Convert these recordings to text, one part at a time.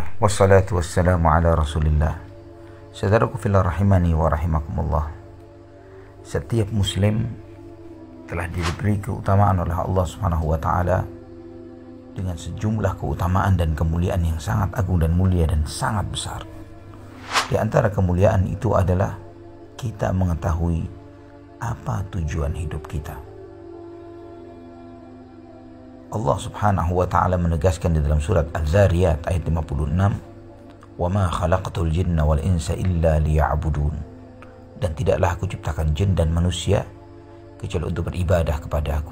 Alhamdulillah wassalatu wassalamu ala Rasulillah. Saudaraku fillah rahimani wa rahimakumullah. Setiap muslim telah diberi keutamaan oleh Allah Subhanahu wa taala dengan sejumlah keutamaan dan kemuliaan yang sangat agung dan mulia dan sangat besar. Di antara kemuliaan itu adalah kita mengetahui apa tujuan hidup kita. Allah Subhanahu wa taala menegaskan di dalam surat Al-Zariyat ayat 56, "Wa ma khalaqtul jinna wal insa illa liya'budun." Dan tidaklah aku ciptakan jin dan manusia kecuali untuk beribadah kepada aku.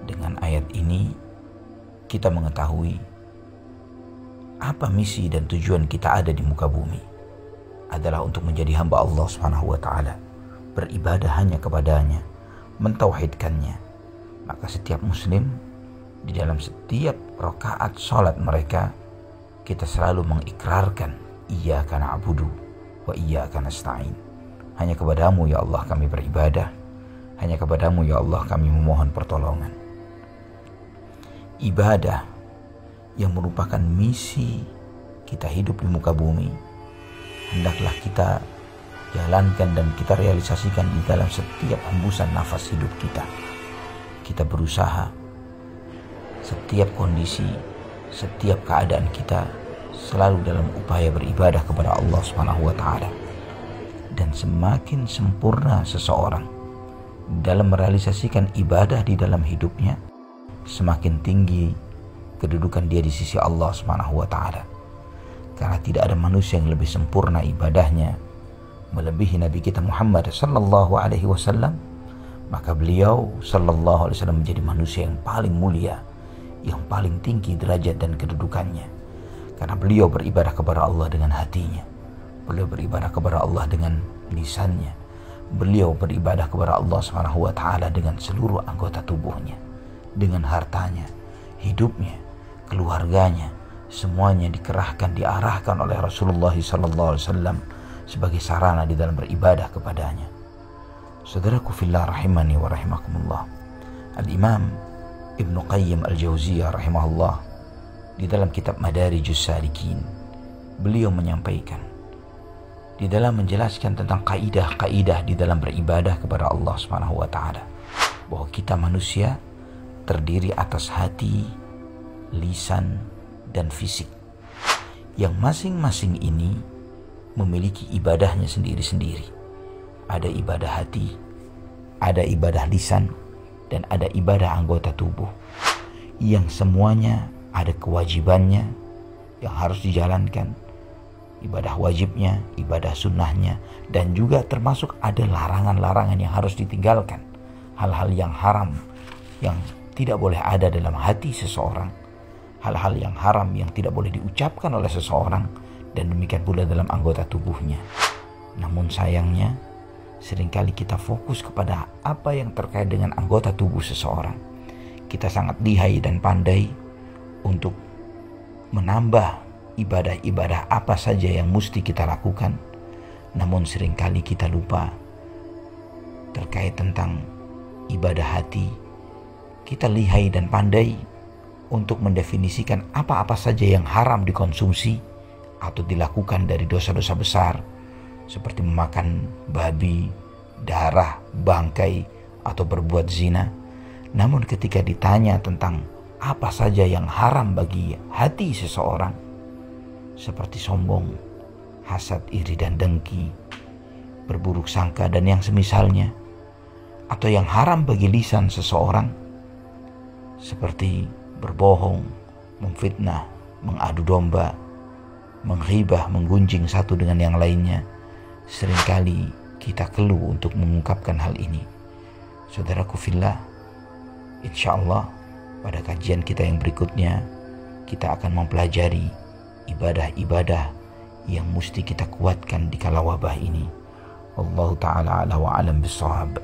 Dengan ayat ini kita mengetahui apa misi dan tujuan kita ada di muka bumi adalah untuk menjadi hamba Allah Subhanahu wa taala, beribadah hanya kepadanya, mentauhidkannya. Maka setiap muslim di dalam setiap rakaat salat mereka, kita selalu mengikrarkan iyyaka na'budu wa iyyaka nasta'in. Hanya kepadamu ya Allah kami beribadah, hanya kepadamu ya Allah kami memohon pertolongan. Ibadah yang merupakan misi kita hidup di muka bumi, hendaklah kita jalankan dan kita realisasikan di dalam setiap hembusan nafas hidup kita. Kita berusaha setiap kondisi, setiap keadaan kita selalu dalam upaya beribadah kepada Allah Subhanahu wa taala. Dan semakin sempurna seseorang dalam merealisasikan ibadah di dalam hidupnya, semakin tinggi kedudukan dia di sisi Allah Subhanahu wa taala. Karena tidak ada manusia yang lebih sempurna ibadahnya melebihi Nabi kita Muhammad sallallahu alaihi wasallam. Maka beliau sallallahu alaihi wasallam menjadi manusia yang paling mulia, yang paling tinggi derajat dan kedudukannya, karena beliau beribadah kepada Allah dengan hatinya, beliau beribadah kepada Allah dengan lisannya, beliau beribadah kepada Allah Subhanahu wa taala dengan seluruh anggota tubuhnya, dengan hartanya, hidupnya, keluarganya, semuanya dikerahkan, diarahkan oleh Rasulullah sallallahu alaihi wasallam sebagai sarana di dalam beribadah kepadanya. Saudaraku fillah rahimani wa rahimakumullah. Al-Imam Ibnu Qayyim Al-Jauziyah rahimahullah di dalam kitab Madarijus Salikin, beliau menyampaikan di dalam menjelaskan tentang kaidah-kaidah di dalam beribadah kepada Allah Subhanahu wa taala, bahwa kita manusia terdiri atas hati, lisan, dan fisik, yang masing-masing ini memiliki ibadahnya sendiri-sendiri. Ada ibadah hati, ada ibadah lisan, dan ada ibadah anggota tubuh, yang semuanya ada kewajibannya yang harus dijalankan, ibadah wajibnya, ibadah sunnahnya, dan juga termasuk ada larangan-larangan yang harus ditinggalkan, hal-hal yang haram yang tidak boleh ada dalam hati seseorang, hal-hal yang haram yang tidak boleh diucapkan oleh seseorang, dan demikian pula dalam anggota tubuhnya. Namun sayangnya seringkali kita fokus kepada apa yang terkait dengan anggota tubuh seseorang. Kita sangat lihai dan pandai untuk menambah ibadah-ibadah apa saja yang mesti kita lakukan. Namun seringkali kita lupa terkait tentang ibadah hati. Kita lihai dan pandai untuk mendefinisikan apa-apa saja yang haram dikonsumsi atau dilakukan dari dosa-dosa besar, seperti memakan babi, darah, bangkai, atau berbuat zina. Namun ketika ditanya tentang apa saja yang haram bagi hati seseorang, seperti sombong, hasad, iri dan dengki, berburuk sangka dan yang semisalnya, atau yang haram bagi lisan seseorang, seperti berbohong, memfitnah, mengadu domba, menghibah, menggunjing satu dengan yang lainnya, seringkali kita keluh untuk mengungkapkan hal ini. Saudaraku fillah, insyaallah pada kajian kita yang berikutnya kita akan mempelajari ibadah-ibadah yang mesti kita kuatkan di kala wabah ini. Wallahu ta'ala ala wa alam bisawab.